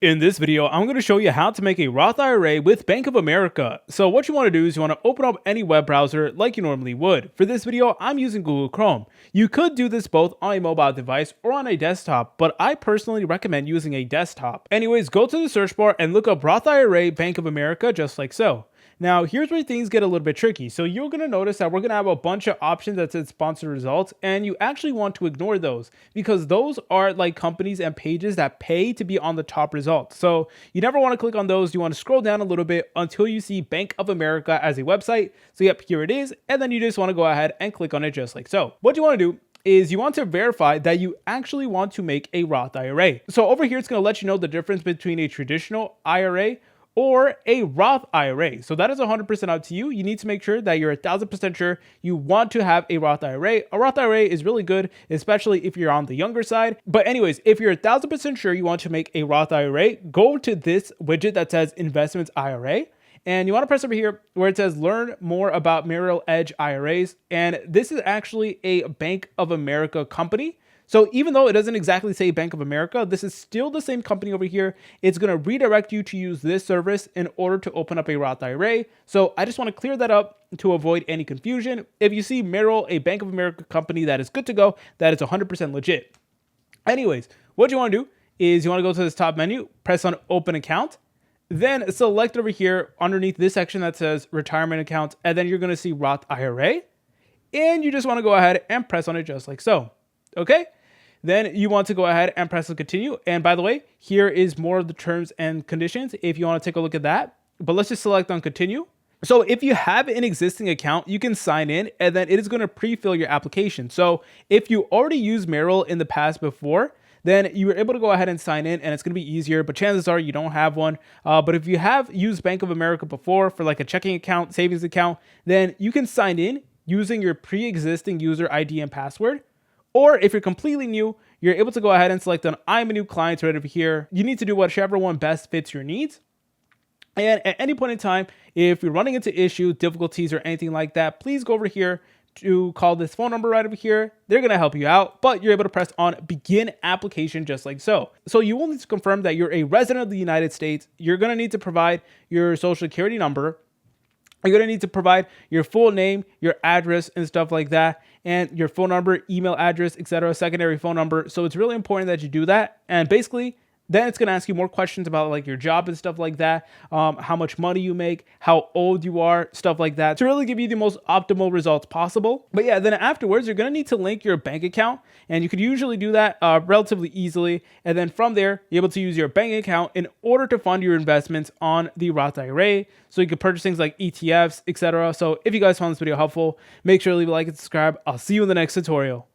In this video, I'm going to show you how to make a Roth IRA with Bank of America. So what you want to do is you want to open up any web browser like you normally would. For this video, I'm using Google Chrome. You could do this both on a mobile device or on a desktop, but I personally recommend using a desktop. Anyways, go to the search bar and look up Roth IRA Bank of America just like so. Now, here's where things get a little bit tricky. So you're going to notice that we're going to have a bunch of options that says sponsored results, and you actually want to ignore those because those are like companies and pages that pay to be on the top results. So you never want to click on those. You want to scroll down a little bit until you see Bank of America as a website. So yep, here it is. And then you just want to go ahead and click on it just like so. What you want to do is you want to verify that you actually want to make a Roth IRA. So over here, it's going to let you know the difference between a traditional IRA or a Roth IRA. So that is 100% up to you. You need to make sure that you're 1000% sure you want to have a Roth IRA. A Roth IRA is really good, especially if you're on the younger side. But anyways, if you're 1000% sure you want to make a Roth IRA, go to this widget that says Investments IRA. And you want to press over here where it says learn more about Merrill Edge IRAs. And this is actually a Bank of America company. So even though it doesn't exactly say Bank of America, this is still the same company over here. It's going to redirect you to use this service in order to open up a Roth IRA. So I just want to clear that up to avoid any confusion. If you see Merrill, a Bank of America company that is good to go, that is 100% legit. Anyways, what you want to do is you want to go to this top menu, press on Open Account, then select over here underneath this section that says Retirement Account, and then you're going to see Roth IRA. And you just want to go ahead and press on it just like so. Okay? Then you want to go ahead and press on continue. And by the way, here is more of the terms and conditions if you want to take a look at that. But let's just select on continue. So if you have an existing account, you can sign in and then it is going to pre-fill your application. So if you already used Merrill in the past before, then you were able to go ahead and sign in and it's going to be easier. But chances are you don't have one. But if you have used Bank of America before for like a checking account, savings account, then you can sign in using your pre-existing user ID and password. Or if you're completely new, you're able to go ahead and select on I'm a new client right over here. You need to do whichever one best fits your needs. And at any point in time, if you're running into issues, difficulties, or anything like that, please go over here to call this phone number right over here. They're going to help you out, but you're able to press on begin application just like so. So you will need to confirm that you're a resident of the United States. You're going to need to provide your social security number. You're going to need to provide your full name, your address and stuff like that, and your phone number, email address, etc., secondary phone number. So it's really important that you do that. And basically, then it's going to ask you more questions about like your job and stuff like that, how much money you make, how old you are, stuff like that, to really give you the most optimal results possible. But yeah, then afterwards, you're going to need to link your bank account, and you could usually do that relatively easily. And then from there, you're able to use your bank account in order to fund your investments on the Roth IRA. So you can purchase things like ETFs, etc. So if you guys found this video helpful, make sure to leave a like and subscribe. I'll see you in the next tutorial.